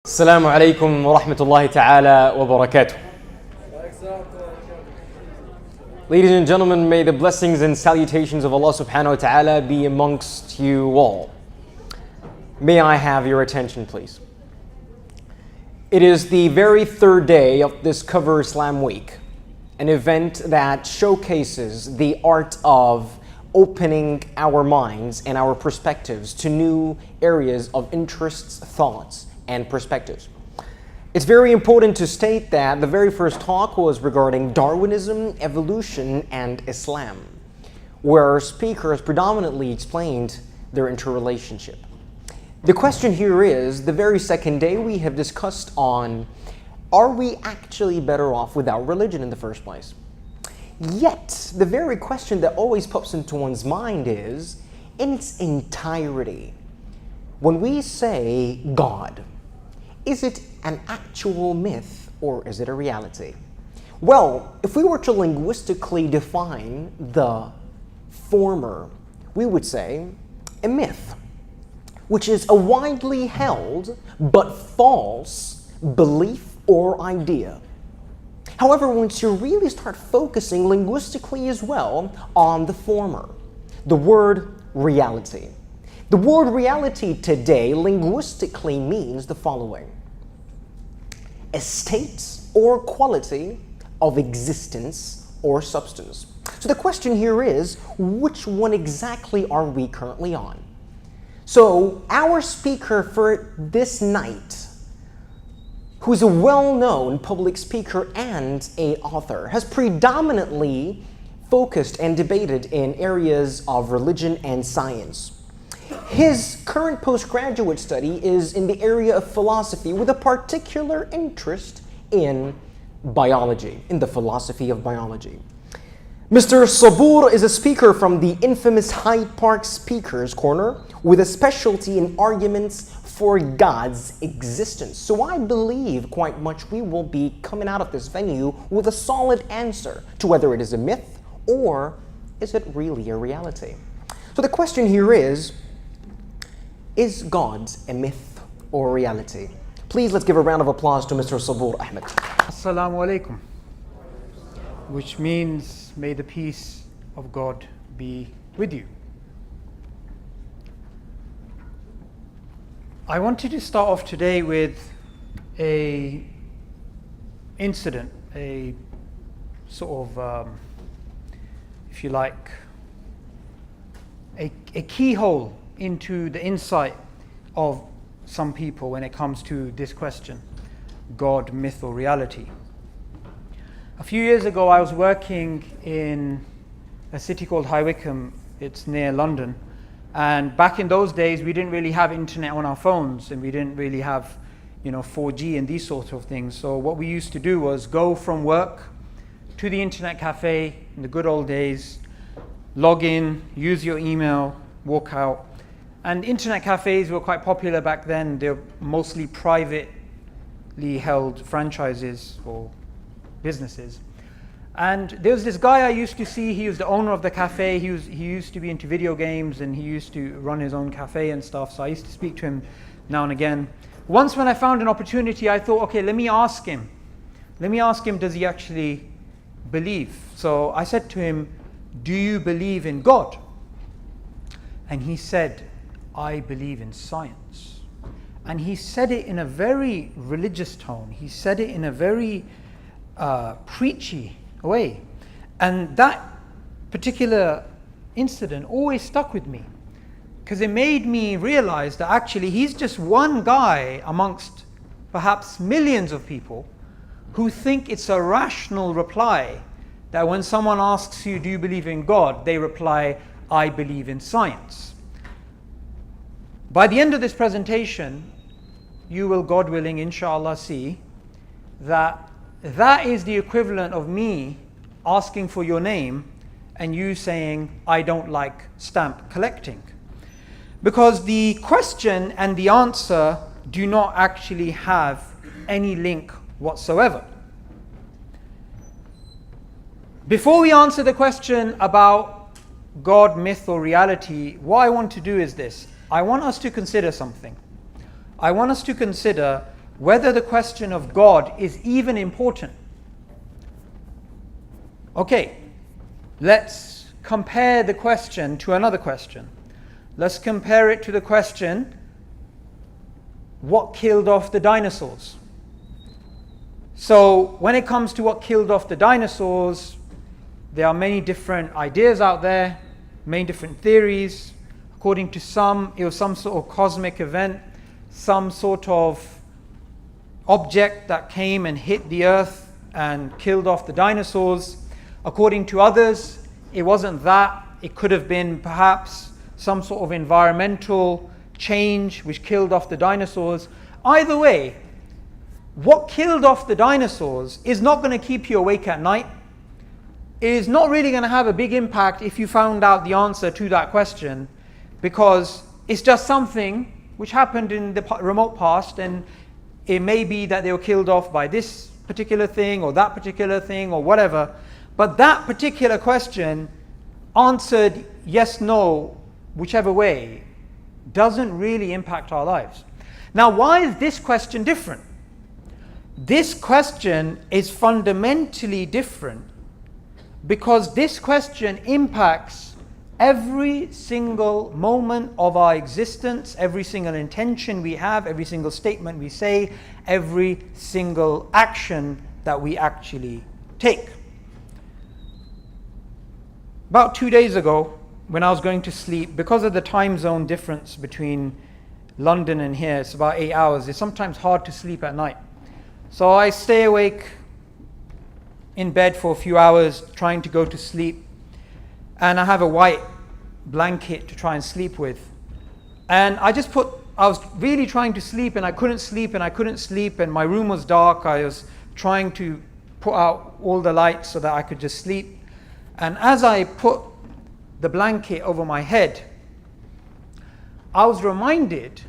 Assalamu alaikum wa rahmatullahi ta'ala wa barakatuh. Ladies and gentlemen, may the blessings and salutations of Allah subhanahu wa ta'ala be amongst you all. May I have your attention, please? It is the very third day of Discover Islam Week, an event that showcases the art of opening our minds and our perspectives to new areas of interests, thoughts, and perspectives. It's very important to state that the very first talk was regarding Darwinism, evolution, and Islam, where our speakers predominantly explained their interrelationship. The question here is, the very second day we have discussed on, are we actually better off without religion in the first place? Yet, the very question that always pops into one's mind is, in its entirety, when we say God, is it an actual myth or is it a reality? Well, if we were to linguistically define the former, we would say a myth, which is a widely held but false belief or idea. However, once you really start focusing linguistically as well on the former, the word reality. The word reality today linguistically means the following: a state or quality of existence or substance. So the question here is, which one exactly are we currently on? So our speaker for this night, who is a well-known public speaker and an author, has predominantly focused and debated in areas of religion and science. His current postgraduate study is in the area of philosophy with a particular interest in biology, in the philosophy of biology. Mr. Subboor is a speaker from the infamous Hyde Park Speakers Corner with a specialty in arguments for God's existence. So I believe quite much we will be coming out of this venue with a solid answer to whether it is a myth or is it really a reality. So the question here is God a myth or a reality? Please let's give a round of applause to Mr. Subboor Ahmad. Assalamu alaikum, which means may the peace of God be with you. I wanted to start off today with a incident, a sort of, if you like, a keyhole into the insight of some people when it comes to this question, God, myth or reality. A few years ago I was working in a city called High Wycombe, it's near London, and back in those days we didn't really have internet on our phones and we didn't really have 4G and these sorts of things. So what we used to do was go from work to the internet cafe in the good old days, log in, use your email, walk out. And internet cafes were quite popular back then. They're mostly privately held franchises or businesses. And there was this guy I used to see, he was the owner of the cafe, he used to be into video games and he used to run his own cafe and stuff, so I used to speak to him now and again. Once when I found an opportunity, I thought, okay, let me ask him, does he actually believe? So I said to him, do you believe in God? And he said, I believe in science. And he said it in a very religious tone. He said it in a very preachy way. And that particular incident always stuck with me because it made me realize that actually he's just one guy amongst perhaps millions of people who think it's a rational reply that when someone asks you, do you believe in God? They reply, I believe in science. By the end of this presentation, you will, God willing, inshallah, see that is the equivalent of me asking for your name and you saying, I don't like stamp collecting. Because the question and the answer do not actually have any link whatsoever. Before we answer the question about God, myth or reality, what I want to do is this. I want us to consider something. I want us to consider whether the question of God is even important. Okay, let's compare the question to another question. Let's compare it to the question, what killed off the dinosaurs? So when it comes to what killed off the dinosaurs, there are many different ideas out there, many different theories. According to some, it was some sort of cosmic event, some sort of object that came and hit the earth and killed off the dinosaurs. According to others, it wasn't that. It could have been perhaps some sort of environmental change which killed off the dinosaurs. Either way, what killed off the dinosaurs is not going to keep you awake at night. It is not really going to have a big impact if you found out the answer to that question, because it's just something which happened in the remote past, and it may be that they were killed off by this particular thing or that particular thing or whatever. But that particular question, answered yes, no, whichever way, doesn't really impact our lives. Now, why is this question different? This question is fundamentally different because this question impacts every single moment of our existence, every single intention we have, every single statement we say, every single action that we actually take. About 2 days ago, when I was going to sleep, because of the time zone difference between London and here, it's about 8 hours, it's sometimes hard to sleep at night. So I stay awake in bed for a few hours trying to go to sleep, and I have a white blanket to try and sleep with. And I was really trying to sleep, and I couldn't sleep, and my room was dark. I was trying to put out all the lights so that I could just sleep. And as I put the blanket over my head, I was reminded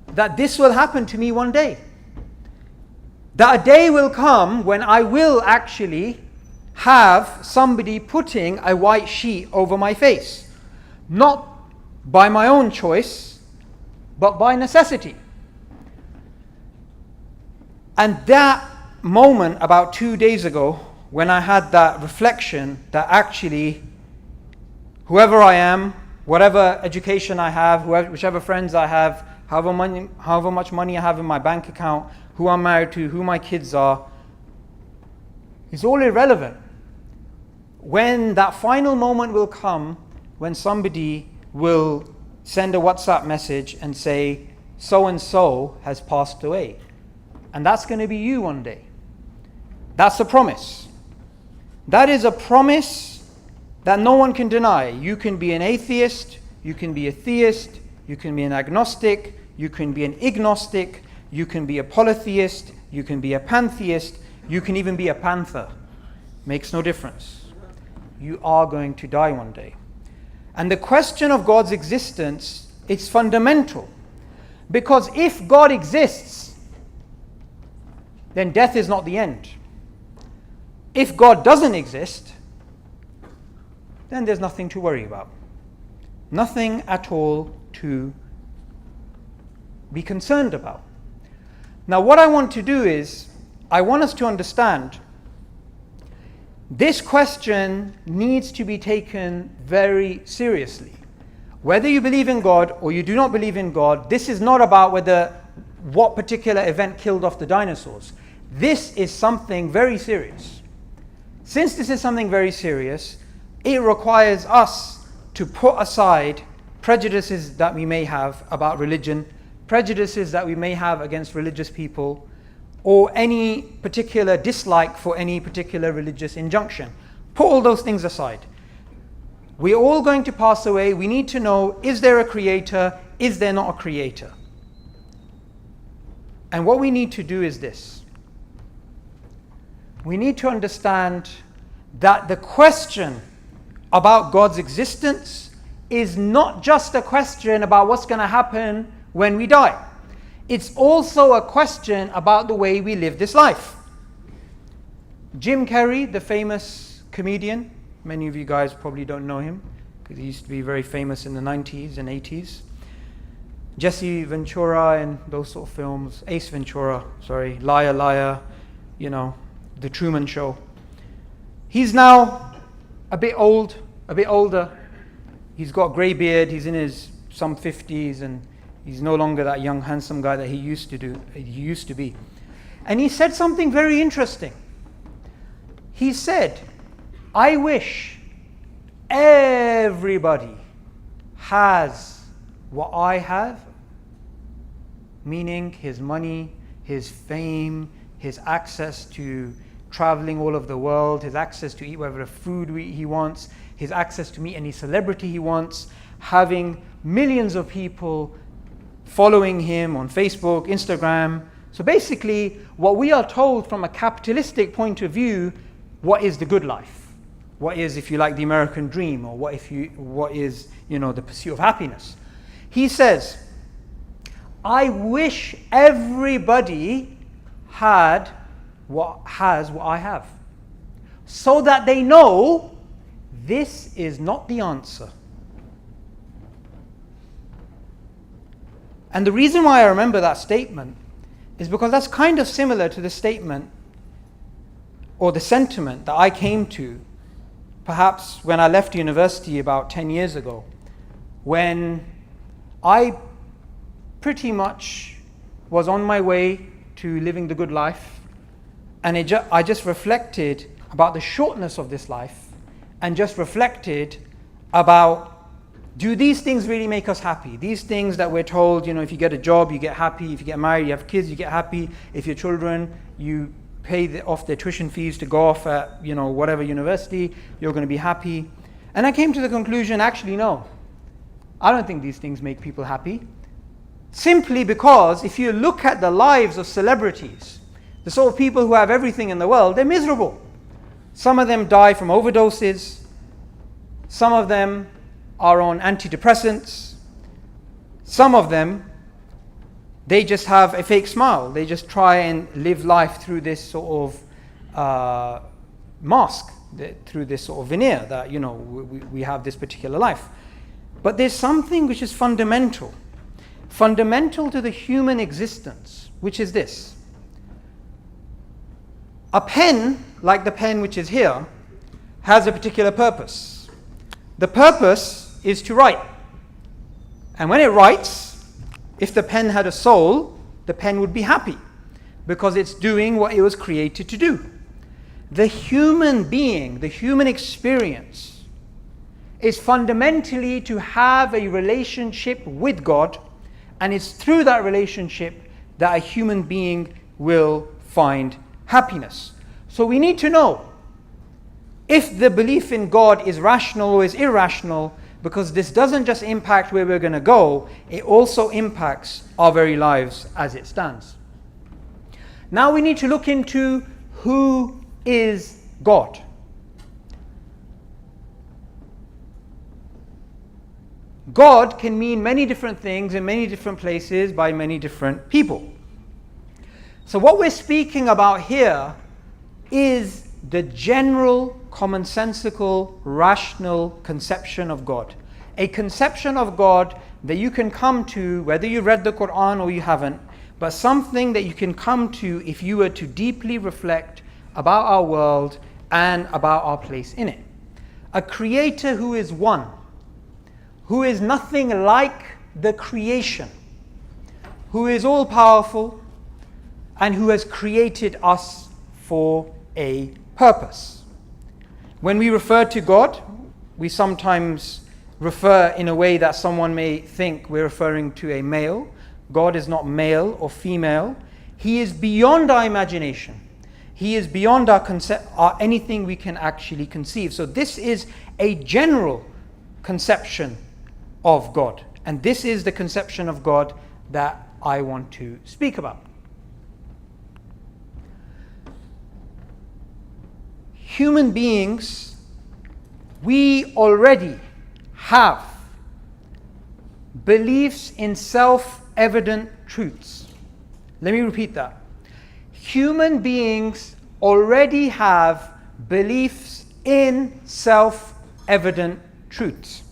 that this will happen to me one day. That a day will come when I will actually have somebody putting a white sheet over my face. Not by my own choice, but by necessity. And that moment about 2 days ago, when I had that reflection that actually, whoever I am, whatever education I have, whichever friends I have, however much money I have in my bank account, who I'm married to, who my kids are, is all irrelevant. When that final moment will come, when somebody will send a WhatsApp message and say, so-and-so has passed away. And that's going to be you one day. That's a promise. That is a promise that no one can deny. You can be an atheist, you can be a theist, you can be an agnostic, you can be an ignostic, you can be a polytheist, you can be a pantheist, you can even be a panther. Makes no difference. You are going to die one day. And the question of God's existence is fundamental. Because if God exists, then death is not the end. If God doesn't exist, then there's nothing to worry about. Nothing at all to be concerned about. Now, what I want to do is, I want us to understand this question needs to be taken very seriously. Whether you believe in God or you do not believe in God, this is not about what particular event killed off the dinosaurs. This is something very serious. Since this is something very serious, it requires us to put aside prejudices that we may have about religion, prejudices that we may have against religious people, or any particular dislike for any particular religious injunction. Put all those things aside. We're all going to pass away. We need to know, is there a creator? Is there not a creator? And what we need to do is this. We need to understand that the question about God's existence is not just a question about what's going to happen when we die. It's also a question about the way we live this life. Jim Carrey, the famous comedian, many of you guys probably don't know him because he used to be very famous in the 90s and 80s. Jesse Ventura and those sort of films, Ace Ventura, sorry, Liar, Liar, you know, The Truman Show. He's now a bit older. He's got a grey beard, he's in his some 50s, and he's no longer that young, handsome guy that he used to be. And he said something very interesting. He said, I wish everybody has what I have, meaning his money, his fame, his access to traveling all over the world, his access to eat whatever food he wants, his access to meet any celebrity he wants, having millions of people following him on Facebook, Instagram. So basically, what we are told from a capitalistic point of view, what is the good life? What is, if you like, the American dream, or what is, you know, the pursuit of happiness? He says, I wish everybody had what I have, so that they know this is not the answer. And the reason why I remember that statement is because that's kind of similar to the statement or the sentiment that I came to perhaps when I left university about 10 years ago, when I pretty much was on my way to living the good life, and I just reflected about the shortness of this life, and just reflected about, do these things really make us happy? These things that we're told, you know, if you get a job, you get happy. If you get married, you have kids, you get happy. If your children, you pay off their tuition fees to go off at, you know, whatever university, you're going to be happy. And I came to the conclusion, actually, no. I don't think these things make people happy. Simply because if you look at the lives of celebrities, the sort of people who have everything in the world, they're miserable. Some of them die from overdoses. Some of them are on antidepressants. Some of them, they just have a fake smile. They just try and live life through this sort of mask, through this sort of veneer that, you know, we have this particular life. But there's something which is fundamental to the human existence, which is this. A pen, like the pen which is here, has a particular purpose. The purpose is to write. And when it writes, if the pen had a soul, the pen would be happy because it's doing what it was created to do. The human being, the human experience, is fundamentally to have a relationship with God, and it's through that relationship that a human being will find happiness. So we need to know if the belief in God is rational or is irrational, because this doesn't just impact where we're going to go, it also impacts our very lives as it stands. Now we need to look into who is God. God can mean many different things in many different places by many different people. So what we're speaking about here is the general, commonsensical, rational conception of God. A conception of God that you can come to, whether you read the Quran or you haven't, but something that you can come to if you were to deeply reflect about our world and about our place in it. A creator who is one, who is nothing like the creation, who is all-powerful, and who has created us for a purpose. When we refer to God, we sometimes refer in a way that someone may think we're referring to a male. God is not male or female. He is beyond our imagination. He is beyond our anything we can actually conceive. So this is a general conception of God. And this is the conception of God that I want to speak about. Human beings, we already have beliefs in self-evident truths. Let me repeat that. Human beings already have beliefs in self-evident truths.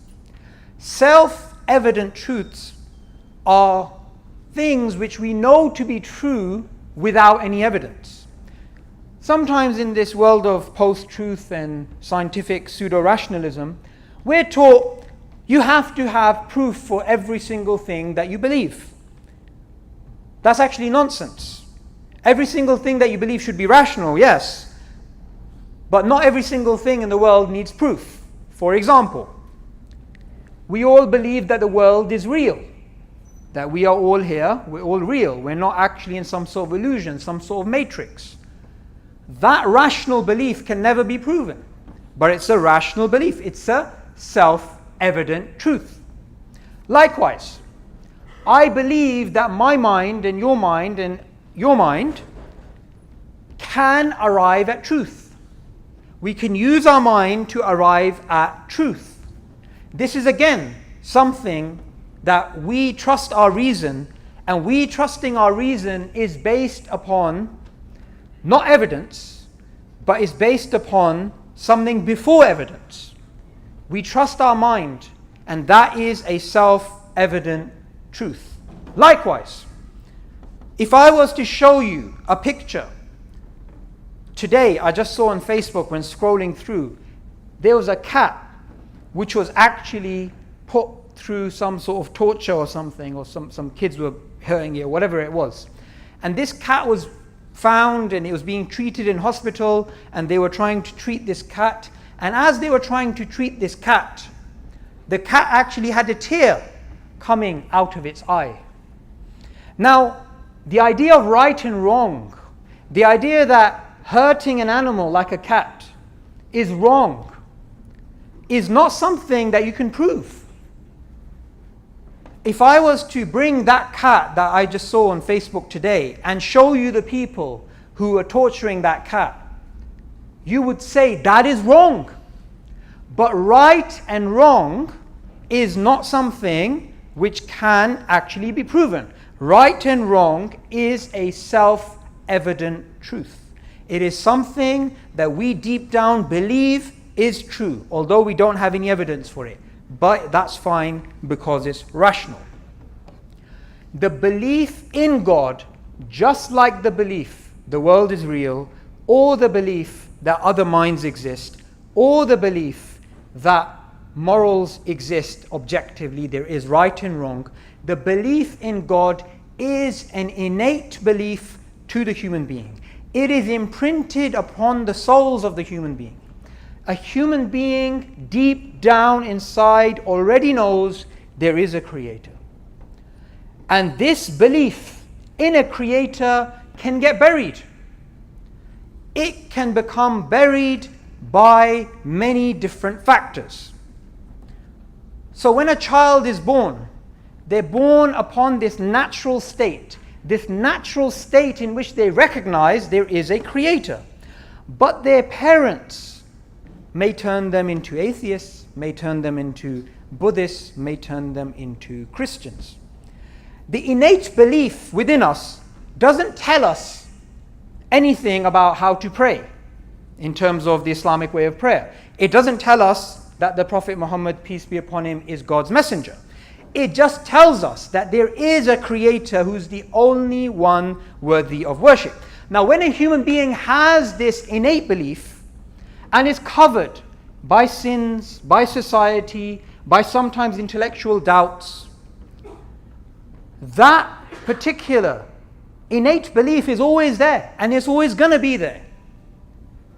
Self-evident truths are things which we know to be true without any evidence. Sometimes in this world of post-truth and scientific pseudo-rationalism, we're taught you have to have proof for every single thing that you believe. That's actually nonsense. Every single thing that you believe should be rational, yes, but not every single thing in the world needs proof. For example, we all believe that the world is real, that we are all here, we're all real, we're not actually in some sort of illusion, some sort of matrix. That rational belief can never be proven, but it's a rational belief, it's a self-evident truth. Likewise, I believe that my mind and your mind can arrive at truth. We can use our mind to arrive at truth. This is again something that we trust our reason, and we trusting our reason is based upon not evidence, but is based upon something before evidence. We trust our mind, and that is a self-evident truth. Likewise, if I was to show you a picture today, I just saw on Facebook when scrolling through, there was a cat which was actually put through some sort of torture or something, or some kids were hurting it, or whatever it was. And this cat was found and it was being treated in hospital, and they were trying to treat this cat. And as they were trying to treat this cat, the cat actually had a tear coming out of its eye. Now, the idea of right and wrong, the idea that hurting an animal like a cat is wrong, is not something that you can prove. If I was to bring that cat that I just saw on Facebook today and show you the people who are torturing that cat, you would say that is wrong. But right and wrong is not something which can actually be proven. Right and wrong is a self-evident truth. It is something that we deep down believe is true, although we don't have any evidence for it. But that's fine because it's rational. The belief in God, just like the belief the world is real, or the belief that other minds exist, or the belief that morals exist objectively, there is right and wrong, the belief in God is an innate belief to the human being. It is imprinted upon the souls of the human being. A human being deep down inside already knows there is a creator. And this belief in a creator can get buried. It can become buried by many different factors. So when a child is born, they're born upon this natural state in which they recognize there is a creator. But their parents may turn them into atheists, may turn them into Buddhists, may turn them into Christians. The innate belief within us doesn't tell us anything about how to pray in terms of the Islamic way of prayer. It doesn't tell us that the Prophet Muhammad, peace be upon him, is God's messenger. It just tells us that there is a creator who's the only one worthy of worship. Now, when a human being has this innate belief, and is covered by sins, by society, by sometimes intellectual doubts, that particular innate belief is always there, and it's always going to be there.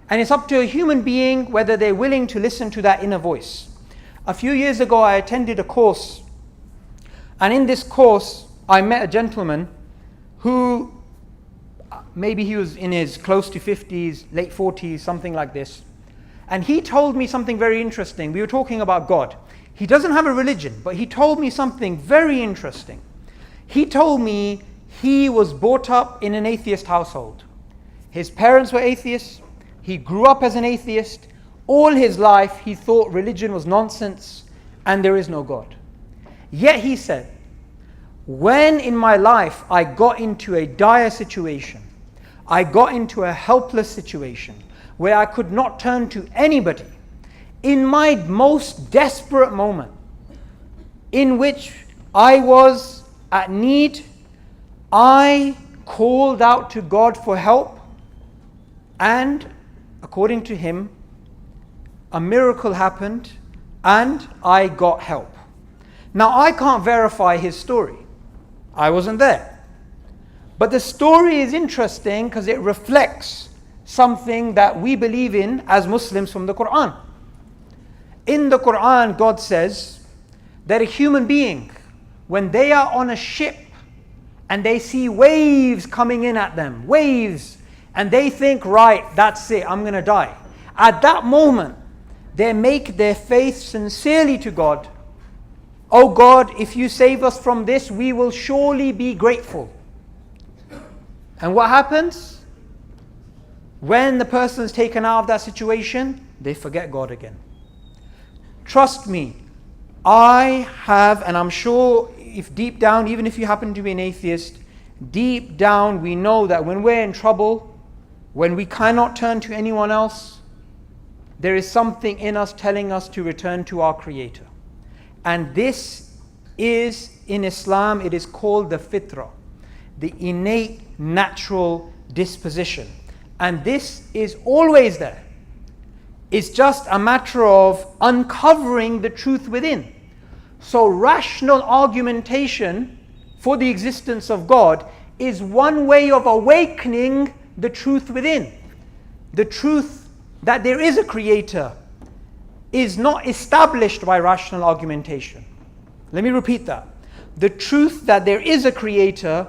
And it's up to a human being whether they're willing to listen to that inner voice. A few years ago, I attended a course, and in this course, I met a gentleman who, maybe he was in his close to 50s, late 40s, something like this. And he told me something very interesting. We were talking about God. He doesn't have a religion, but he told me something very interesting. He told me he was brought up in an atheist household. His parents were atheists. He grew up as an atheist. All his life he thought religion was nonsense and there is no God. Yet he said, when in my life I got into a dire situation, I got into a helpless situation, where I could not turn to anybody, in my most desperate moment, in which I was at need, I called out to God for help, and according to him, a miracle happened and I got help. Now, I can't verify his story. I wasn't there. But the story is interesting because it reflects something that we believe in as Muslims from the Quran. In the Quran, God says that a human being, when they are on a ship and they see waves coming in at them, waves, and they think, right, that's it, I'm going to die. At that moment, they make their faith sincerely to God. Oh God, if you save us from this, we will surely be grateful. And what happens? When the person is taken out of that situation, they forget God again. Trust me, I have, and I'm sure if deep down, even if you happen to be an atheist, deep down we know that when we're in trouble, when we cannot turn to anyone else, there is something in us telling us to return to our Creator. And this is, in Islam, it is called the fitrah, the innate natural disposition. And this is always there. It's just a matter of uncovering the truth within. So rational argumentation for the existence of God is one way of awakening the truth within. The truth that there is a creator is not established by rational argumentation. Let me repeat that. The truth that there is a creator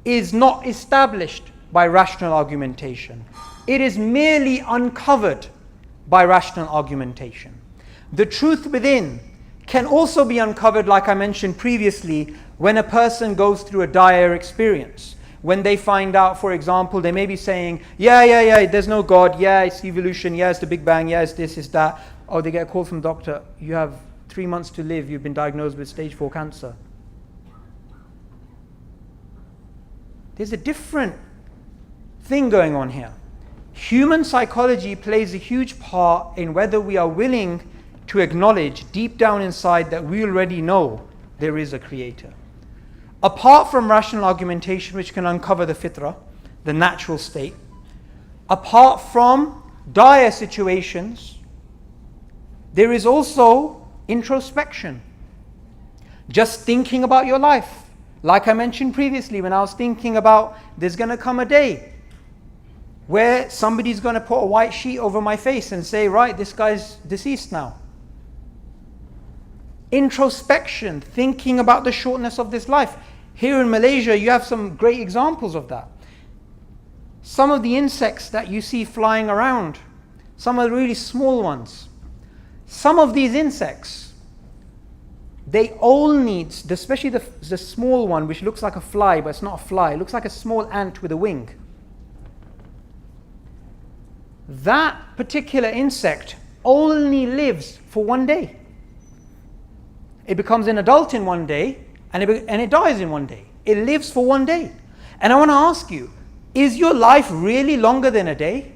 is not established by rational argumentation. It is merely uncovered by rational argumentation. The truth within can also be uncovered, like I mentioned previously, when a person goes through a dire experience. When they find out, for example, they may be saying, yeah, there's no God, yeah, it's evolution, yeah, it's the Big Bang, yeah, it's this, it's that. Oh, they get a call from the doctor, you have 3 months to live, you've been diagnosed with stage 4 cancer. There's a different thing going on here. Human psychology plays a huge part in whether we are willing to acknowledge deep down inside that we already know there is a creator. Apart from rational argumentation, which can uncover the fitrah, the natural state, apart from dire situations, there is also introspection. Just thinking about your life. Like I mentioned previously, when I was thinking about there's going to come a day where somebody's going to put a white sheet over my face and say, right, this guy's deceased now. Introspection, thinking about the shortness of this life. Here in Malaysia, you have some great examples of that. Some of the insects that you see flying around, some of the really small ones, some of these insects, they all need, especially the small one, which looks like a fly, but it's not a fly, it looks like a small ant with a wing. That particular insect only lives for one day. It becomes an adult in one day, and it dies in one day. It lives for one day. And I want to ask you, is your life really longer than a day?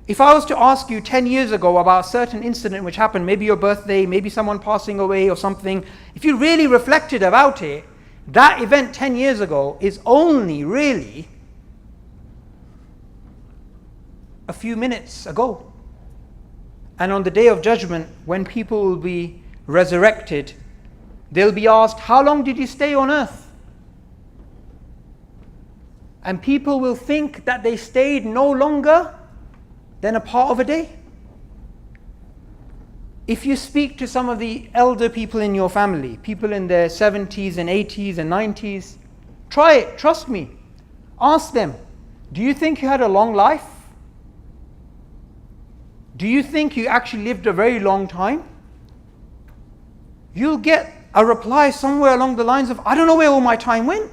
If I was to ask you 10 years ago about a certain incident which happened, maybe your birthday, maybe someone passing away or something, if you really reflected about it, that event 10 years ago is only really a few minutes ago. And on the day of judgment, when people will be resurrected, they'll be asked, how long did you stay on earth? And people will think that they stayed no longer than a part of a day. If you speak to some of the elder people in your family, people in their 70s and 80s and 90s, try it, trust me. Ask them, do you think you had a long life? Do you think you actually lived a very long time? You'll get a reply somewhere along the lines of, I don't know where all my time went.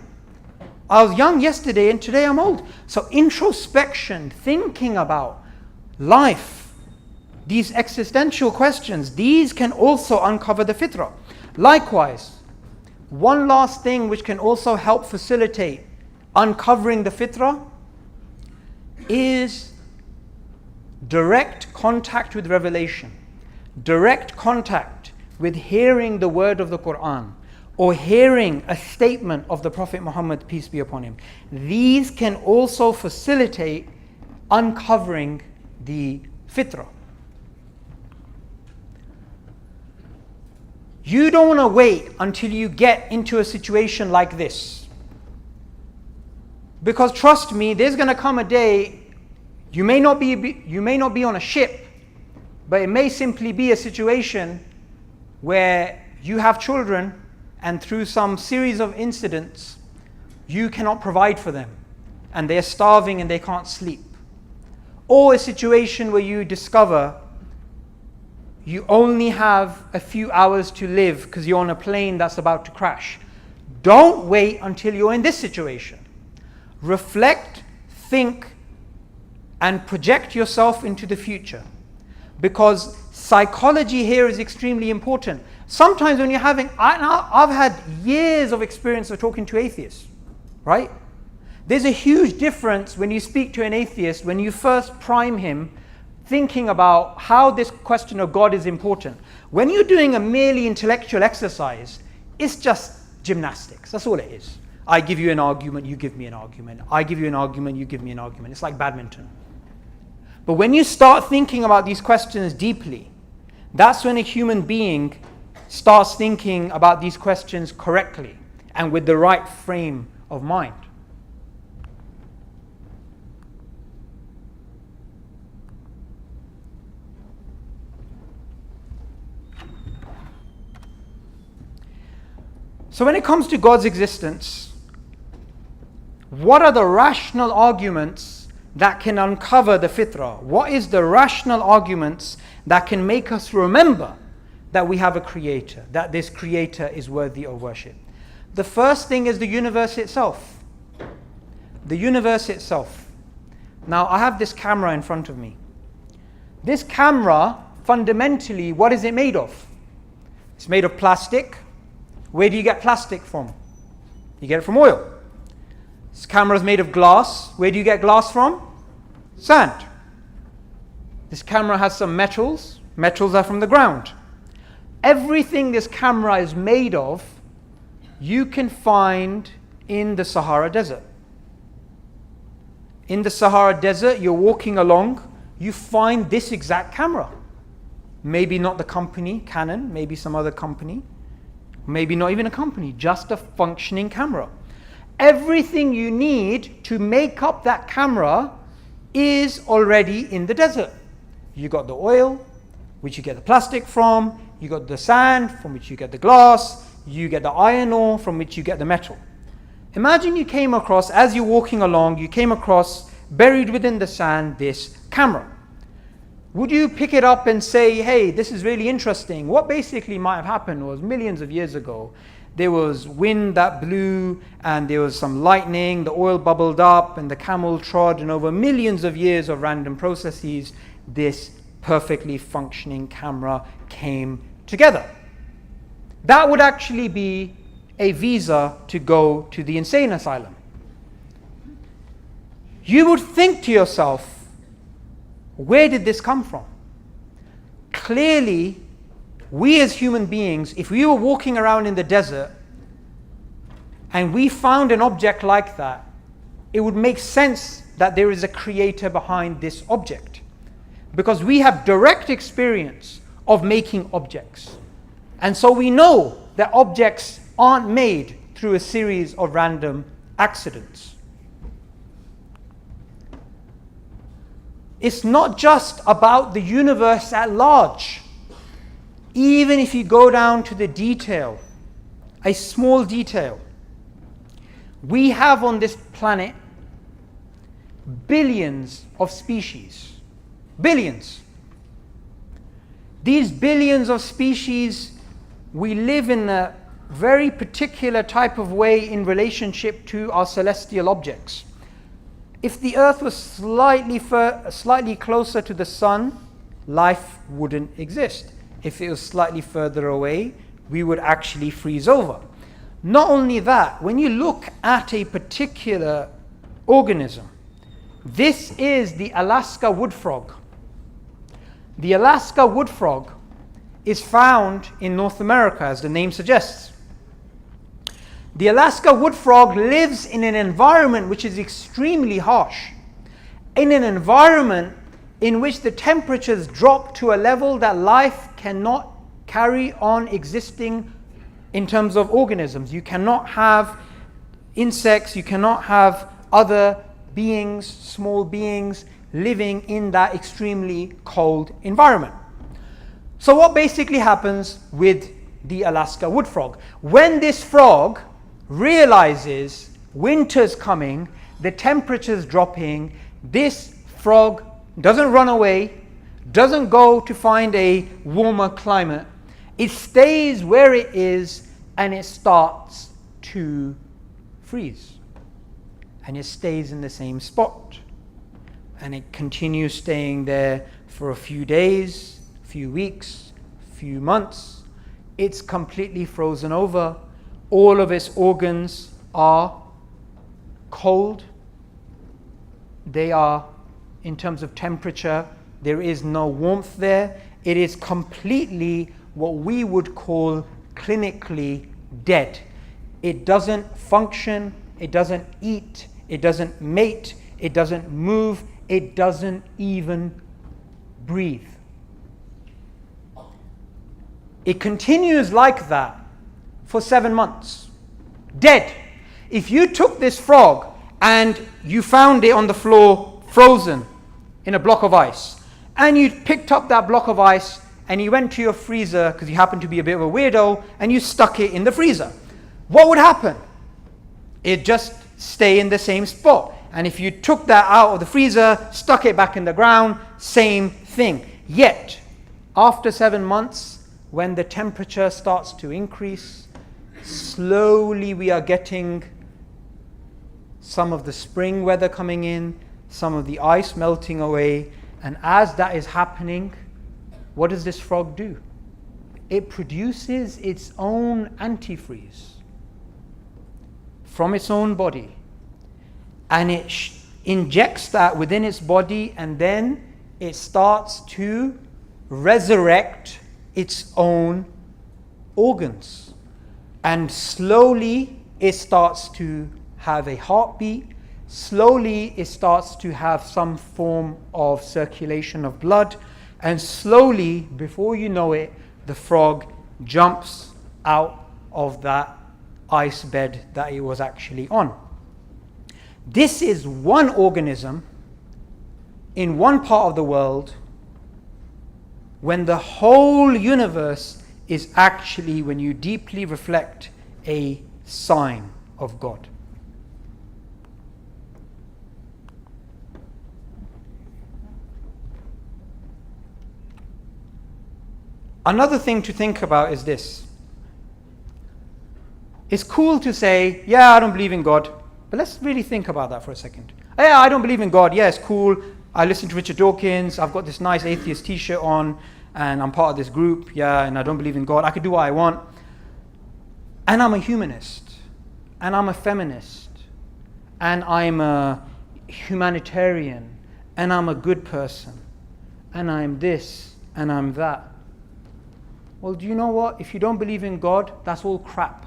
I was young yesterday and today I'm old. So introspection, thinking about life, these existential questions, these can also uncover the fitrah. Likewise, one last thing which can also help facilitate uncovering the fitrah is direct contact with revelation, direct contact with hearing the word of the Quran, or hearing a statement of the Prophet Muhammad, peace be upon him. These can also facilitate uncovering the fitrah. You don't want to wait until you get into a situation like this. Because trust me, there's going to come a day, you may not be on a ship, but it may simply be a situation where you have children and through some series of incidents, you cannot provide for them and they're starving and they can't sleep. Or a situation where you discover you only have a few hours to live because you're on a plane that's about to crash. Don't wait until you're in this situation. Reflect, think, and project yourself into the future. Because psychology here is extremely important. Sometimes when you're I've had years of experience of talking to atheists, right? There's a huge difference when you speak to an atheist, when you first prime him thinking about how this question of God is important. When you're doing a merely intellectual exercise, it's just gymnastics. That's all it is. I give you an argument, you give me an argument. I give you an argument, you give me an argument. It's like badminton. But when you start thinking about these questions deeply, that's when a human being starts thinking about these questions correctly and with the right frame of mind. So when it comes to God's existence, what are the rational arguments that can uncover the fitrah? What is the rational arguments that can make us remember that we have a creator, that this creator is worthy of worship? The first thing is the universe itself. The universe itself. Now I have this camera in front of me. This camera, fundamentally, what is it made of? It's made of plastic. Where do you get plastic from? You get it from oil. This camera is made of glass. Where do you get glass from? Sand. This camera has some metals. Metals are from the ground. Everything this camera is made of, you can find in the Sahara Desert. In the Sahara Desert, you're walking along, you find this exact camera. Maybe not the company, Canon, maybe some other company. Maybe not even a company, just a functioning camera. Everything you need to make up that camera is already in the desert. You got the oil, which you get the plastic from. You got the sand, from which you get the glass. You get the iron ore, from which you get the metal. Imagine you came across, as you're walking along, you came across, buried within the sand, this camera. Would you pick it up and say, hey, this is really interesting? What basically might have happened was millions of years ago, there was wind that blew and there was some lightning, the oil bubbled up and the camel trod, and over millions of years of random processes, this perfectly functioning camera came together. That would actually be a visa to go to the insane asylum. You would think to yourself, where did this come from? Clearly, we as human beings, if we were walking around in the desert and we found an object like that, it would make sense that there is a creator behind this object. Because we have direct experience of making objects. And so we know that objects aren't made through a series of random accidents. It's not just about the universe at large. Even if you go down to the detail, a small detail, we have on this planet billions of species. Billions. These billions of species, we live in a very particular type of way in relationship to our celestial objects. If the earth was slightly closer to the sun, life wouldn't exist. If it was slightly further away, we would actually freeze over. Not only that, when you look at a particular organism, this is the Alaska wood frog. The Alaska wood frog is found in North America, as the name suggests. The Alaska wood frog lives in an environment which is extremely harsh, in an environment in which the temperatures drop to a level that life cannot carry on existing in terms of organisms. You cannot have insects, you cannot have other beings, small beings, living in that extremely cold environment. So what basically happens with the Alaska wood frog? When this frog realizes winter's coming, the temperature's dropping, this frog doesn't run away, doesn't go to find a warmer climate. It stays where it is and it starts to freeze. And it stays in the same spot. And it continues staying there for a few days, few weeks, few months. It's completely frozen over. All of its organs are cold. They are, in terms of temperature, there is no warmth there. It is completely what we would call clinically dead. It doesn't function, it doesn't eat, it doesn't mate, it doesn't move, it doesn't even breathe. It continues like that for 7 months. Dead. If you took this frog and you found it on the floor frozen in a block of ice, and you picked up that block of ice and you went to your freezer because you happen to be a bit of a weirdo and you stuck it in the freezer, what would happen? It'd just stay in the same spot. And if you took that out of the freezer, stuck it back in the ground, same thing. Yet, after 7 months, when the temperature starts to increase, slowly we are getting some of the spring weather coming in, some of the ice melting away, and as that is happening, what does this frog do? It produces its own antifreeze from its own body, and it injects that within its body, and then it starts to resurrect its own organs, and slowly it starts to have a heartbeat. Slowly it starts to have some form of circulation of blood, and slowly, before you know it, the frog jumps out of that ice bed that it was actually on. This is one organism in one part of the world when the whole universe is actually, when you deeply reflect, a sign of God. Another thing to think about is this. It's cool to say, yeah, I don't believe in God, but let's really think about that for a second. Yeah, I don't believe in God. Yeah, it's cool. I listen to Richard Dawkins. I've got this nice atheist t-shirt on, and I'm part of this group. Yeah, and I don't believe in God. I could do what I want. And I'm a humanist, and I'm a feminist, and I'm a humanitarian, and I'm a good person, and I'm this, and I'm that. Well, do you know what? If you don't believe in God, that's all crap.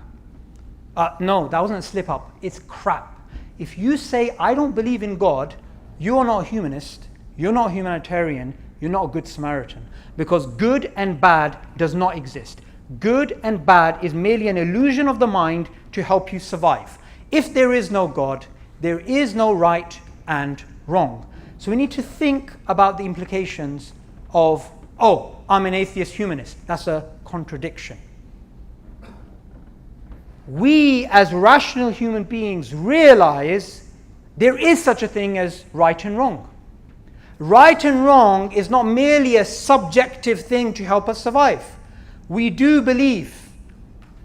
No, that wasn't a slip up. It's crap. If you say, I don't believe in God, you're not a humanist, you're not a humanitarian, you're not a good Samaritan. Because good and bad does not exist. Good and bad is merely an illusion of the mind to help you survive. If there is no God, there is no right and wrong. So we need to think about the implications of, oh, I'm an atheist humanist. That's a contradiction. We as rational human beings realize there is such a thing as right and wrong. Right and wrong is not merely a subjective thing to help us survive. We do believe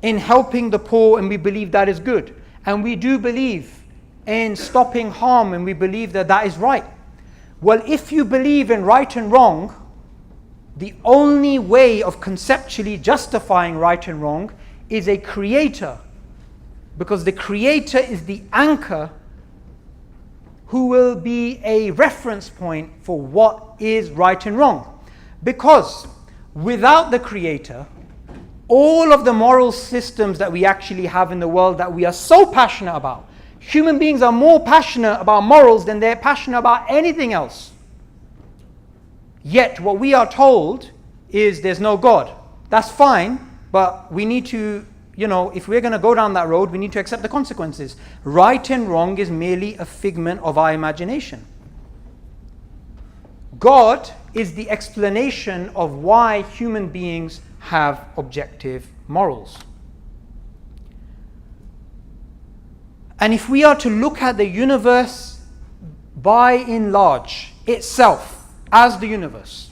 in helping the poor, and we believe that is good. And we do believe in stopping harm, and we believe that that is right. Well, if you believe in right and wrong, the only way of conceptually justifying right and wrong is a creator, because the creator is the anchor who will be a reference point for what is right and wrong. Because without the creator, all of the moral systems that we actually have in the world that we are so passionate about. Human beings are more passionate about morals than they're passionate about anything else. Yet what we are told is there's no God. That's fine, but we need to, if we're going to go down that road, we need to accept the consequences. Right and wrong is merely a figment of our imagination. God is the explanation of why human beings have objective morals. And if we are to look at the universe by and large itself as the universe,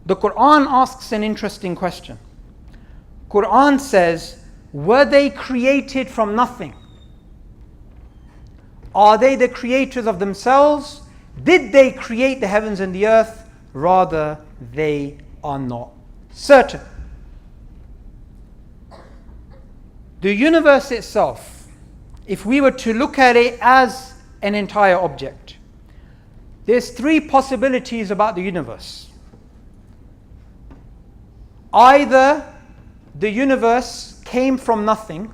the Quran asks an interesting question. Quran says, were they created from nothing? Are they the creators of themselves? Did they create the heavens and the earth? Rather, they are not certain. The universe itself, if we were to look at it as an entire object, there's three possibilities about the universe. Either the universe came from nothing,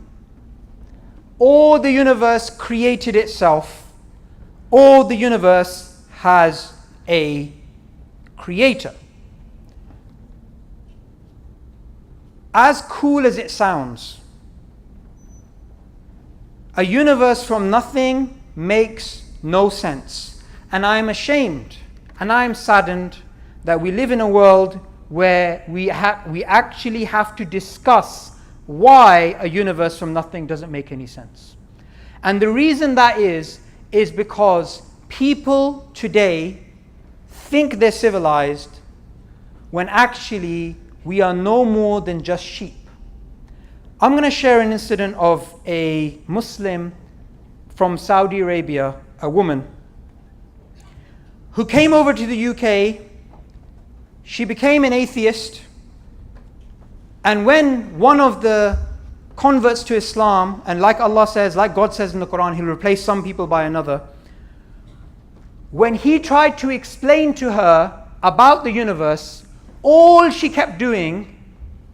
or the universe created itself, or the universe has a creator. As cool as it sounds, a universe from nothing makes no sense. And I am ashamed and I am saddened that we live in a world where we actually have to discuss why a universe from nothing doesn't make any sense. And the reason that is because people today think they're civilized when actually we are no more than just sheep. I'm going to share an incident of a Muslim from Saudi Arabia, a woman, who came over to the UK. She became an atheist, and when one of the converts to Islam, and like Allah says, like God says in the Quran, He'll replace some people by another. When he tried to explain to her about the universe, all she kept doing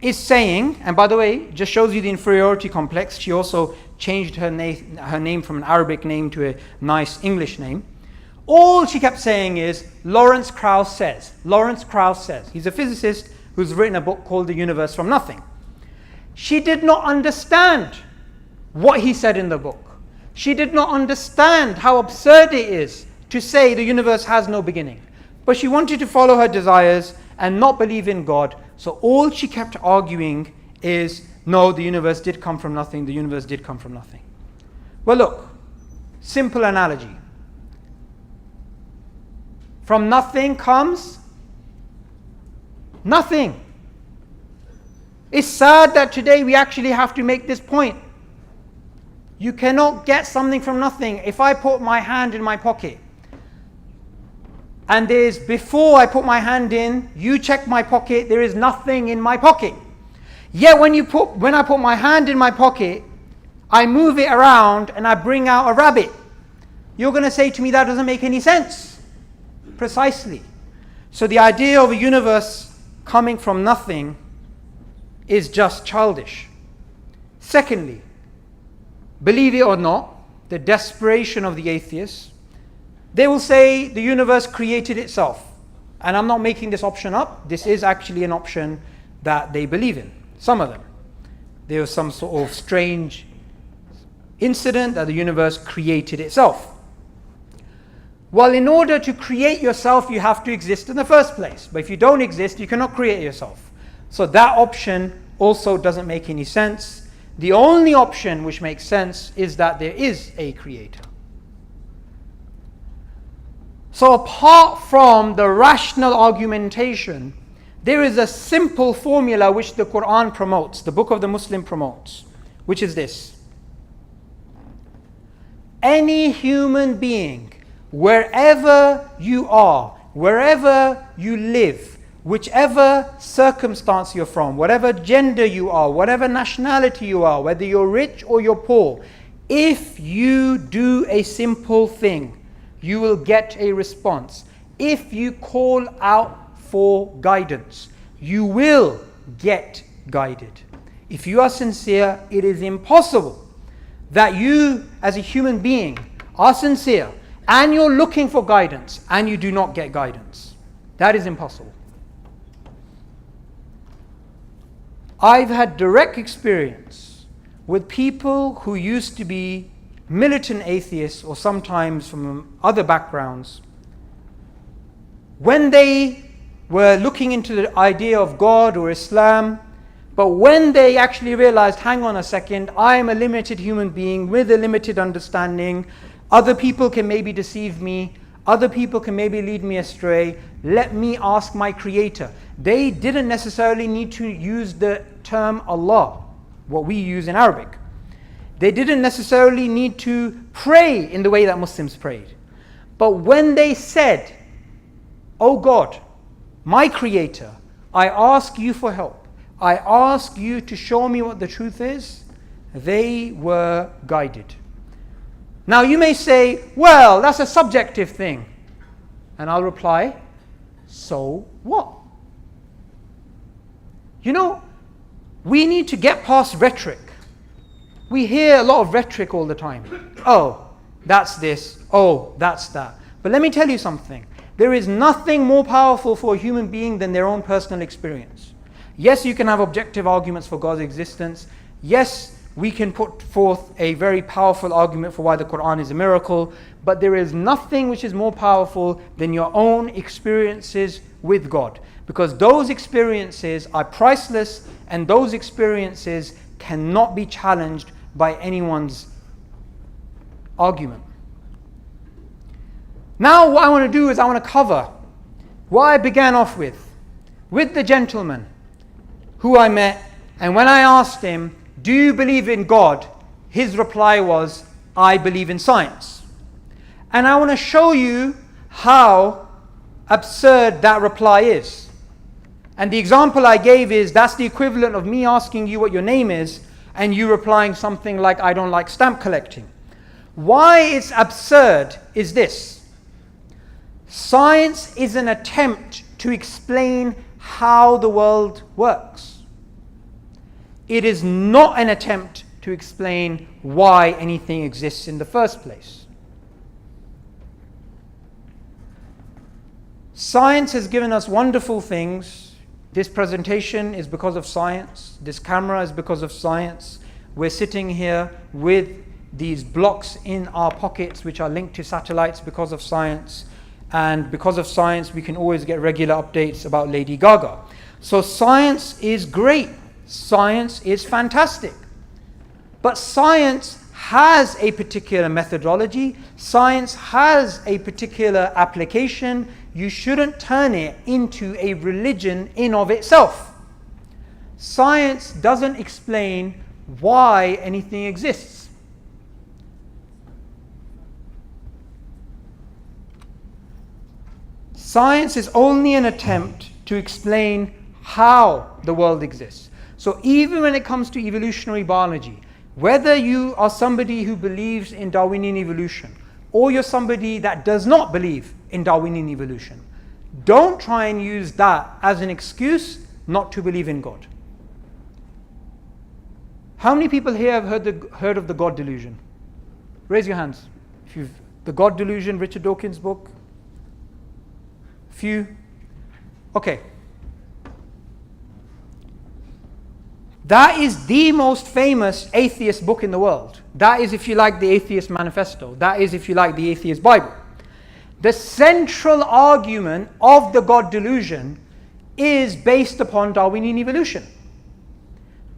is saying, and by the way, just shows you the inferiority complex, she also changed her name from an Arabic name to a nice English name. All she kept saying is, Lawrence Krauss says. Lawrence Krauss says. He's a physicist who's written a book called The Universe from Nothing. She did not understand what he said in the book. She did not understand how absurd it is to say the universe has no beginning. But she wanted to follow her desires and not believe in God. So all she kept arguing is, no, the universe did come from nothing. The universe did come from nothing. Well, look, simple analogy. From nothing comes nothing. It's sad that today we actually have to make this point. You cannot get something from nothing. If I put my hand in my pocket, and before I put my hand in, you check my pocket, there is nothing in my pocket. Yet when I put my hand in my pocket, I move it around and I bring out a rabbit. You're going to say to me that doesn't make any sense. Precisely. So the idea of a universe coming from nothing is just childish. Secondly, believe it or not, the desperation of the atheists, they will say the universe created itself. And I'm not making this option up. This is actually an option that they believe in. Some of them. There was some sort of strange incident that the universe created itself. Well, in order to create yourself, you have to exist in the first place. But if you don't exist, you cannot create yourself. So that option also doesn't make any sense. The only option which makes sense is that there is a creator. So apart from the rational argumentation, there is a simple formula which the Quran promotes, the book of the Muslim promotes, which is this. Any human being, wherever you are, wherever you live, whichever circumstance you're from, whatever gender you are, whatever nationality you are, whether you're rich or you're poor, if you do a simple thing, you will get a response. If you call out for guidance, you will get guided. If you are sincere, it is impossible that you as a human being are sincere and you're looking for guidance and you do not get guidance. That is impossible. I've had direct experience with people who used to be militant atheists or sometimes from other backgrounds. When they were looking into the idea of God or Islam, but when they actually realized, hang on a second, I am a limited human being with a limited understanding, other people can maybe deceive me, other people can maybe lead me astray, let me ask my Creator. They didn't necessarily need to use the term Allah, what we use in Arabic. They didn't necessarily need to pray in the way that Muslims prayed. But when they said, "Oh God, my Creator, I ask you for help. I ask you to show me what the truth is," they were guided. Now you may say, well, that's a subjective thing. And I'll reply, so what? You know, we need to get past rhetoric. We hear a lot of rhetoric all the time. Oh, that's this. Oh, that's that. But let me tell you something. There is nothing more powerful for a human being than their own personal experience. Yes, you can have objective arguments for God's existence. Yes, we can put forth a very powerful argument for why the Quran is a miracle. But there is nothing which is more powerful than your own experiences with God. Because those experiences are priceless, and those experiences cannot be challenged by anyone's argument. Now what I want to do is I want to cover what I began off with the gentleman who I met, and when I asked him, "Do you believe in God?" his reply was, "I believe in science." And I want to show you how absurd that reply is. And the example I gave is that's the equivalent of me asking you what your name is and you replying something like, "I don't like stamp collecting." Why it's absurd is this. Science is an attempt to explain how the world works. It is not an attempt to explain why anything exists in the first place. Science has given us wonderful things. This presentation is because of science. This camera is because of science. We're sitting here with these blocks in our pockets which are linked to satellites because of science. And because of science, we can always get regular updates about Lady Gaga. So science is great. Science is fantastic. But science has a particular methodology. Science has a particular application. You shouldn't turn it into a religion in of itself. Science doesn't explain why anything exists. Science is only an attempt to explain how the world exists. So even when it comes to evolutionary biology, whether you are somebody who believes in Darwinian evolution or you're somebody that does not believe in Darwinian evolution, don't try and use that as an excuse not to believe in God. How many people here have heard of the God delusion? Raise your hands. The God delusion, Richard Dawkins' book. Few. Okay. That is the most famous atheist book in the world. That is, if you like, the Atheist Manifesto. That is, if you like, the Atheist Bible. The central argument of the God delusion is based upon Darwinian evolution.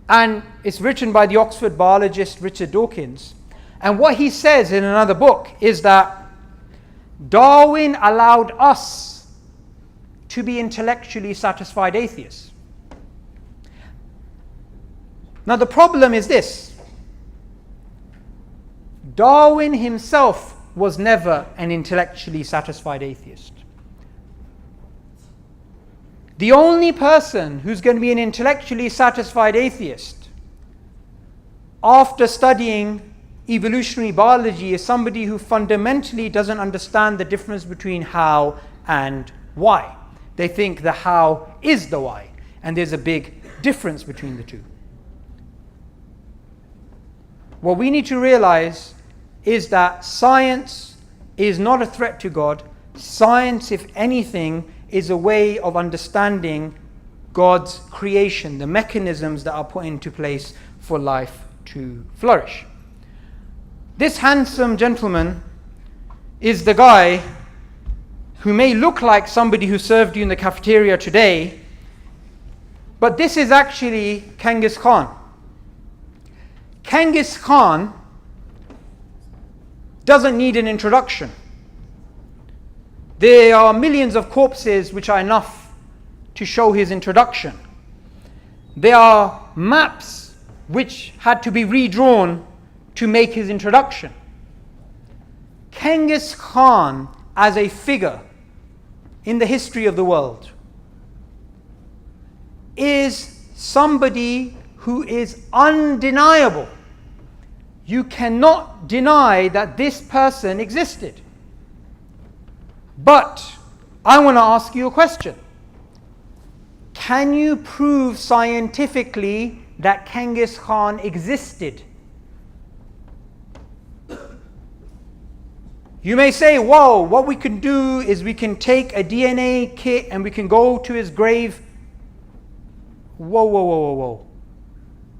And it's written by the Oxford biologist Richard Dawkins. And what he says in another book is that Darwin allowed us to be intellectually satisfied atheists. Now the problem is this. Darwin himself was never an intellectually satisfied atheist. The only person who's going to be an intellectually satisfied atheist after studying evolutionary biology is somebody who fundamentally doesn't understand the difference between how and why. They think the how is the why, and there's a big difference between the two. What we need to realize is that science is not a threat to God. Science, if anything, is a way of understanding God's creation, the mechanisms that are put into place for life to flourish. This handsome gentleman is the guy who may look like somebody who served you in the cafeteria today, but this is actually Genghis Khan. Genghis Khan doesn't need an introduction. There are millions of corpses which are enough to show his introduction. There are maps which had to be redrawn to make his introduction. Genghis Khan as a figure in the history of the world is somebody who is undeniable. You cannot deny that this person existed. But I want to ask you a question. Can you prove scientifically that Genghis Khan existed? You may say, whoa, what we can do is we can take a DNA kit and we can go to his grave. Whoa.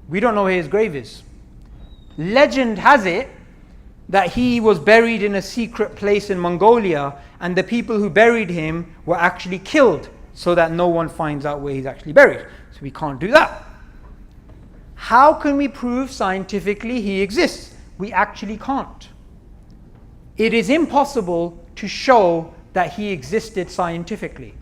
We don't know where his grave is. Legend has it that he was buried in a secret place in Mongolia, and the people who buried him were actually killed so that no one finds out where he's actually buried. So we can't do that. How can we prove scientifically he exists? We actually can't. It is impossible to show that he existed scientifically.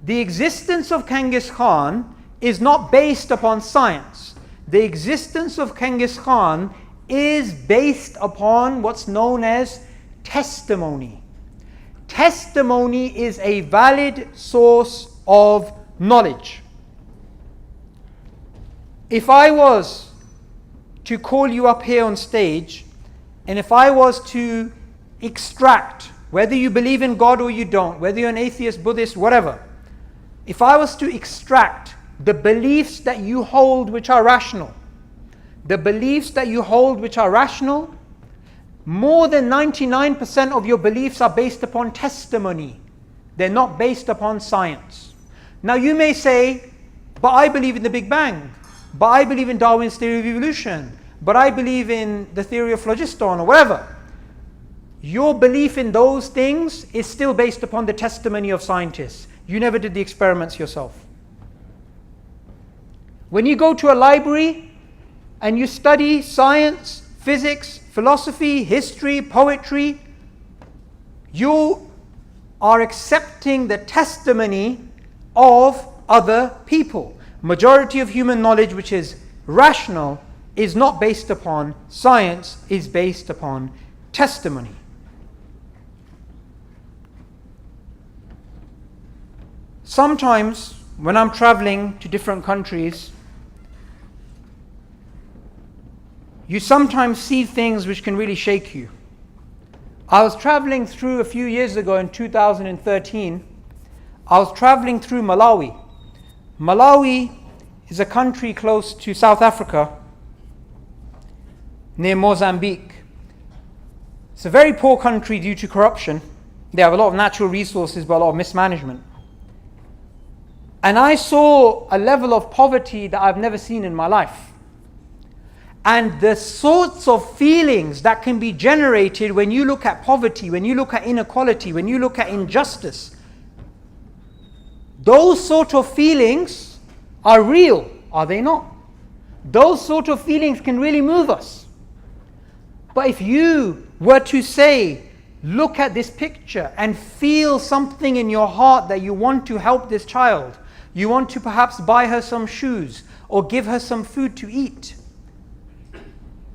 The existence of Genghis Khan is not based upon science. The existence of Genghis Khan is based upon what's known as testimony. Testimony is a valid source of knowledge. If I was to call you up here on stage, and if I was to extract, whether you believe in God or you don't, whether you're an atheist, Buddhist, whatever, if I was to extract the beliefs that you hold which are rational, the beliefs that you hold which are rational, more than 99% of your beliefs are based upon testimony. They're not based upon science. Now you may say, but I believe in the Big Bang, but I believe in Darwin's theory of evolution, but I believe in the theory of phlogiston or whatever. Your belief in those things is still based upon the testimony of scientists. You never did the experiments yourself. When you go to a library and you study science, physics, philosophy, history, poetry, you are accepting the testimony of other people. Majority of human knowledge, which is rational, is not based upon science, is based upon testimony. Sometimes when I'm traveling to different countries, you sometimes see things which can really shake you. I was traveling through a few years ago in 2013. I was traveling through Malawi. Malawi is a country close to South Africa, near Mozambique. It's a very poor country due to corruption. They have a lot of natural resources, but a lot of mismanagement. And I saw a level of poverty that I've never seen in my life. And the sorts of feelings that can be generated when you look at poverty, when you look at inequality, when you look at injustice, those sort of feelings are real, are they not? Those sort of feelings can really move us. But if you were to say, look at this picture and feel something in your heart that you want to help this child, you want to perhaps buy her some shoes or give her some food to eat.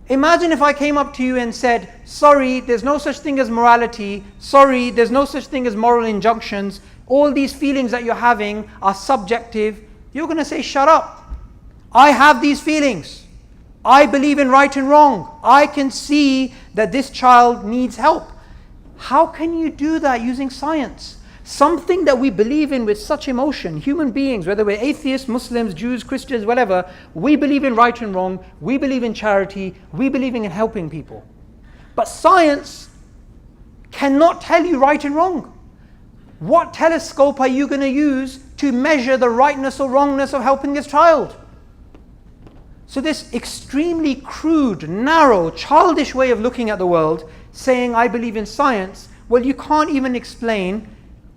Imagine if I came up to you and said, sorry, there's no such thing as morality. Sorry, there's no such thing as moral injunctions. All these feelings that you're having are subjective. You're going to say, shut up. I have these feelings. I believe in right and wrong. I can see that this child needs help. How can you do that using science? something that we believe in with such emotion. Human beings, whether we're atheists, Muslims, Jews, Christians, whatever, we believe in right and wrong, we believe in charity, we believe in helping people. But science cannot tell you right and wrong. What telescope are you going to use to measure the rightness or wrongness of helping this child? So this extremely crude, narrow, childish way of looking at the world, saying I believe in science, well, you can't even explain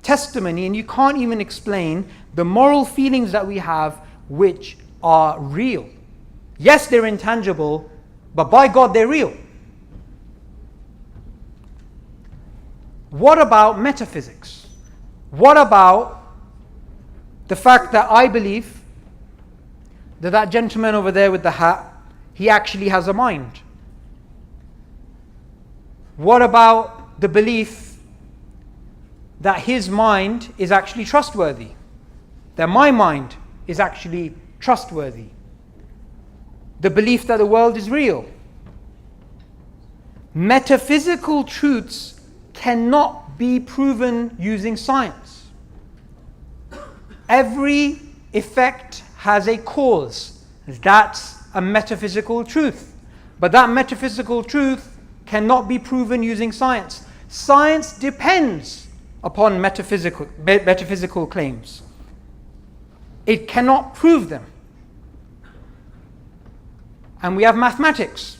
testimony, and you can't even explain the moral feelings that we have which are real. Yes, they're intangible, but by God they're real. What about metaphysics? What about the fact that I believe that that gentleman over there with the hat, he actually has a mind? What about the belief that his mind is actually trustworthy? That my mind is actually trustworthy? The belief that the world is real? Metaphysical truths cannot be proven using science. Every effect has a cause. That's a metaphysical truth. But that metaphysical truth cannot be proven using science. Science depends upon metaphysical claims. It cannot prove them. And we have mathematics.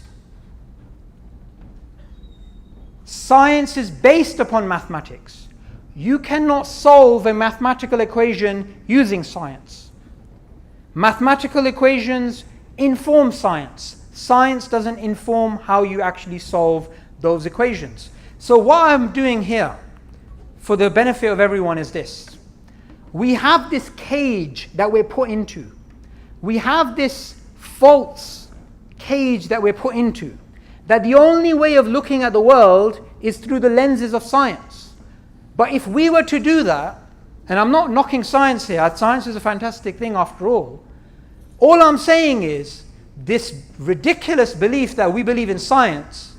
Science is based upon mathematics. You cannot solve a mathematical equation using science. Mathematical equations inform science. Science doesn't inform how you actually solve those equations. So what I'm doing here, for the benefit of everyone, is this. We have this cage that we're put into. We have this false cage that we're put into. That the only way of looking at the world is through the lenses of science. But if we were to do that, and I'm not knocking science here, science is a fantastic thing after all. All I'm saying is, this ridiculous belief that we believe in science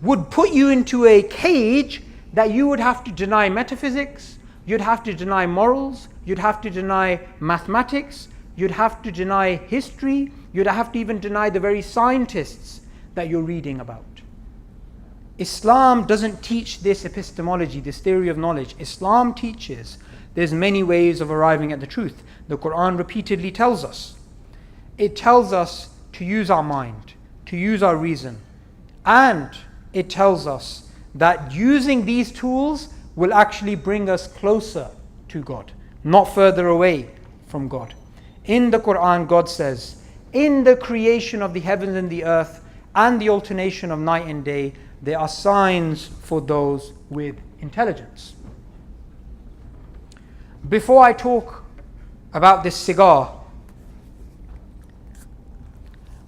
would put you into a cage that you would have to deny metaphysics, you'd have to deny morals, you'd have to deny mathematics, you'd have to deny history, you'd have to even deny the very scientists that you're reading about. Islam doesn't teach this epistemology, this theory of knowledge. Islam teaches there's many ways of arriving at the truth. The Quran repeatedly tells us. It tells us to use our mind, to use our reason. And it tells us that using these tools will actually bring us closer to God, not further away from God. In the Quran, God says, in the creation of the heavens and the earth and the alternation of night and day, there are signs for those with intelligence. Before I talk about this cigar,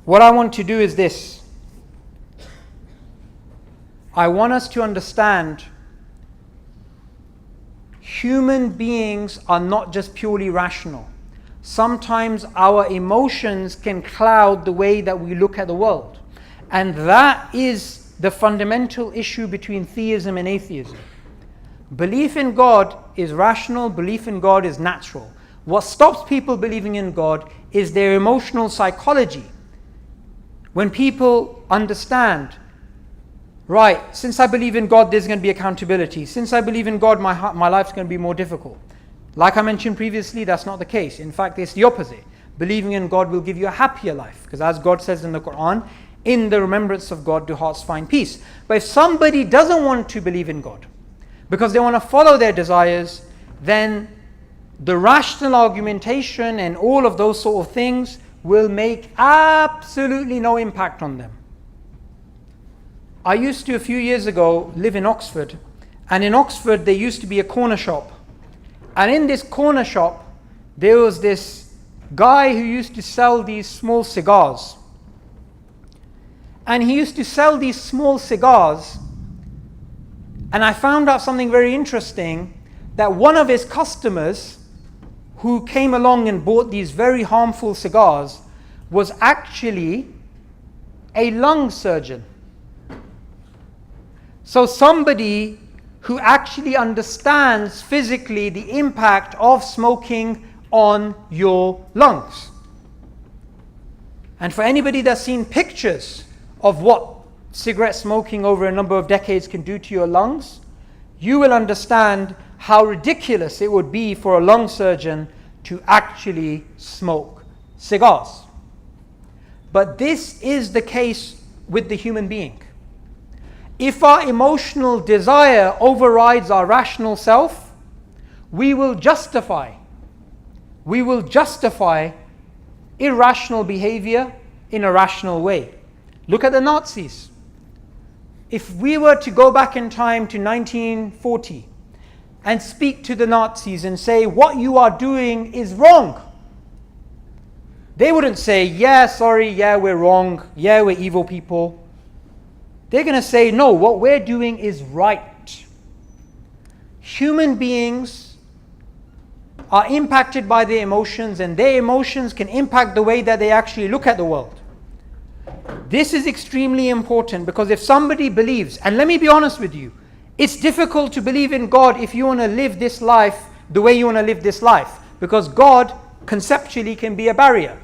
what I want to do is this. I want us to understand human beings are not just purely rational. Sometimes our emotions can cloud the way that we look at the world. And that is the fundamental issue between theism and atheism. Belief in God is rational, belief in God is natural. What stops people believing in God is their emotional psychology. When people understand, right, since I believe in God, there's going to be accountability. Since I believe in God, my life's going to be more difficult. Like I mentioned previously, that's not the case. In fact, it's the opposite. Believing in God will give you a happier life. Because as God says in the Quran, in the remembrance of God do hearts find peace. But if somebody doesn't want to believe in God, because they want to follow their desires, then the rational argumentation and all of those sort of things will make absolutely no impact on them. I used to, a few years ago, live in Oxford. And in Oxford, there used to be a corner shop. And in this corner shop, there was this guy who used to sell these small cigars. And he used to sell these small cigars. And I found out something very interesting, that one of his customers who came along and bought these very harmful cigars was actually a lung surgeon. So somebody who actually understands physically the impact of smoking on your lungs. And for anybody that's seen pictures of what cigarette smoking over a number of decades can do to your lungs, you will understand how ridiculous it would be for a lung surgeon to actually smoke cigars. But this is the case with the human being. If our emotional desire overrides our rational self, we will justify irrational behavior in a rational way. Look at the Nazis. If we were to go back in time to 1940 and speak to the Nazis and say, what you are doing is wrong, they wouldn't say, yeah, sorry, yeah, we're wrong, yeah, we're evil people. They're going to say, no, what we're doing is right. Human beings are impacted by their emotions, and their emotions can impact the way that they actually look at the world. This is extremely important, because if somebody believes, and let me be honest with you, it's difficult to believe in God if you want to live this life the way you want to live this life, because God conceptually can be a barrier,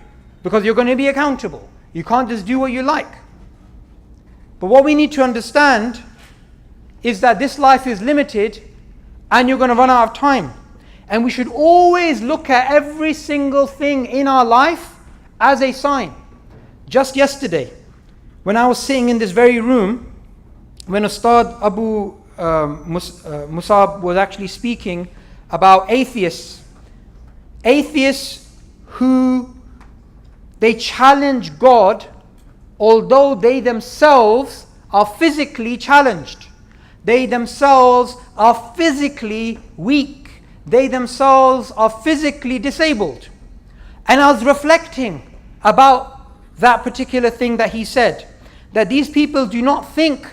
because you're going to be accountable. You can't just do what you like. But what we need to understand is that this life is limited and you're going to run out of time. And we should always look at every single thing in our life as a sign. Just yesterday, when I was sitting in this very room, when Ustad Abu Musab was actually speaking about atheists who they challenge God, although they themselves are physically challenged. They themselves are physically weak. They themselves are physically disabled. And I was reflecting about that particular thing that he said, that these people do not think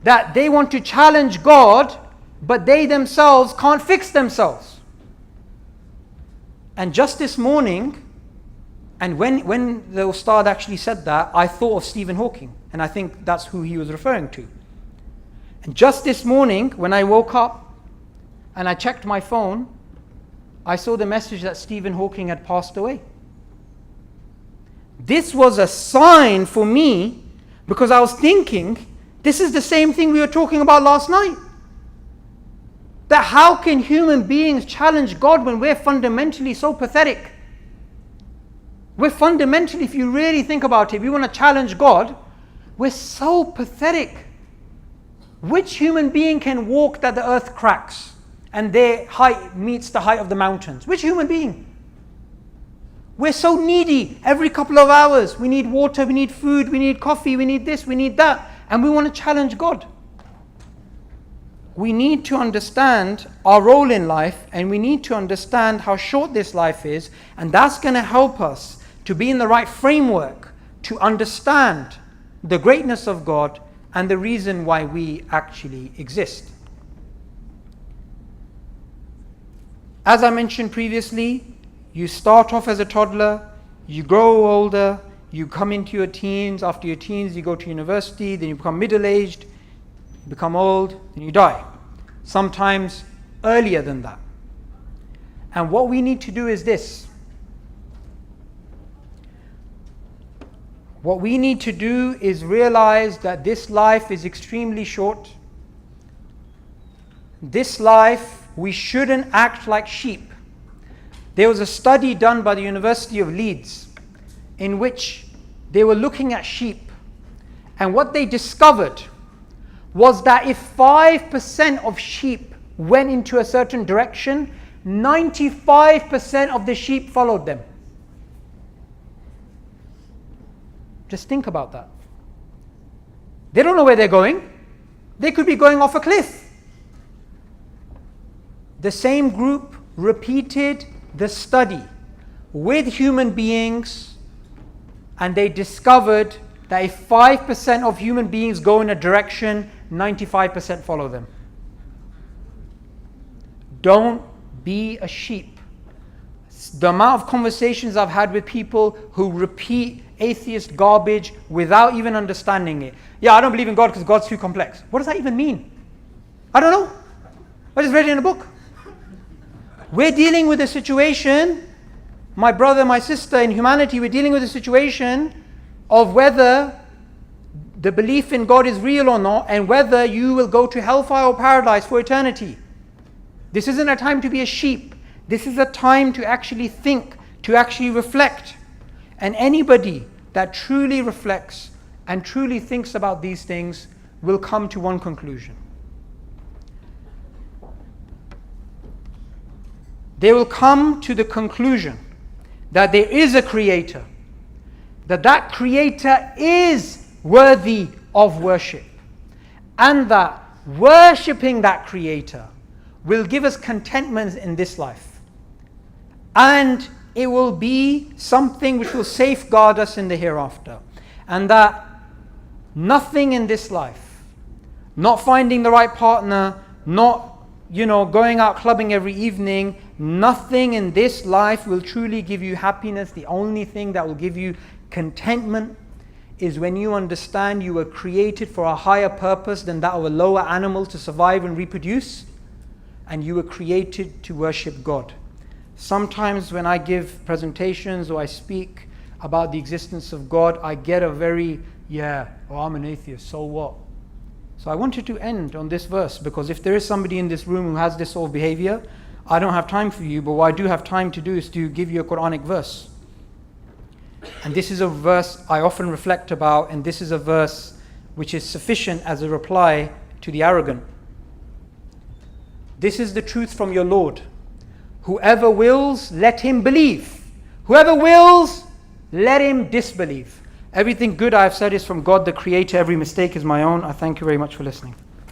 that they want to challenge God, but they themselves can't fix themselves. And just this morning, and when the Ustad actually said that, I thought of Stephen Hawking, and I think that's who he was referring to. And just this morning, when I woke up and I checked my phone, I saw the message that Stephen Hawking had passed away. This was a sign for me, because I was thinking, this is the same thing we were talking about last night. That how can human beings challenge God when we're fundamentally so pathetic? We're fundamentally, if you really think about it, if you want to challenge God, we're so pathetic. Which human being can walk that the earth cracks and their height meets the height of the mountains? Which human being? We're so needy. Every couple of hours, we need water, we need food, we need coffee, we need this, we need that. And we want to challenge God. We need to understand our role in life, and we need to understand how short this life is, and that's going to help us to be in the right framework to understand the greatness of God and the reason why we actually exist. As I mentioned previously, you start off as a toddler, you grow older, you come into your teens. After your teens, you go to university, then you become middle-aged, you become old, then you die. Sometimes earlier than that. And what we need to do is this. What we need to do is realize that this life is extremely short. This life, we shouldn't act like sheep. There was a study done by the University of Leeds in which they were looking at sheep, and what they discovered was that if 5% of sheep went into a certain direction, 95% of the sheep followed them. Just think about that. They don't know where they're going. They could be going off a cliff. The same group repeated the study with human beings, and they discovered that if 5% of human beings go in a direction, 95% follow them. Don't be a sheep. The amount of conversations I've had with people who repeat atheist garbage without even understanding it. Yeah, I don't believe in God because God's too complex. What does that even mean? I don't know. I just read it in a book. We're dealing with a situation, my brother, my sister, in humanity, we're dealing with a situation of whether the belief in God is real or not, and whether you will go to hellfire or paradise for eternity. This isn't a time to be a sheep. This is a time to actually think, to actually reflect. And anybody that truly reflects and truly thinks about these things will come to one conclusion. They will come to the conclusion that there is a creator, that creator is worthy of worship, and that worshipping that creator will give us contentment in this life, and it will be something which will safeguard us in the hereafter, and that nothing in this life, not finding the right partner, not going out clubbing every evening, nothing in this life will truly give you happiness. The only thing that will give you contentment is when you understand you were created for a higher purpose than that of a lower animal to survive and reproduce, and you were created to worship God. Sometimes when I give presentations or I speak about the existence of God, I get a very, I'm an atheist, so what? So I wanted to end on this verse, because if there is somebody in this room who has this sort of behavior, I don't have time for you, but what I do have time to do is to give you a Quranic verse. And this is a verse I often reflect about, and this is a verse which is sufficient as a reply to the arrogant. This is the truth from your Lord. Whoever wills, let him believe. Whoever wills, let him disbelieve. Everything good I have said is from God the Creator. Every mistake is my own. I thank you very much for listening.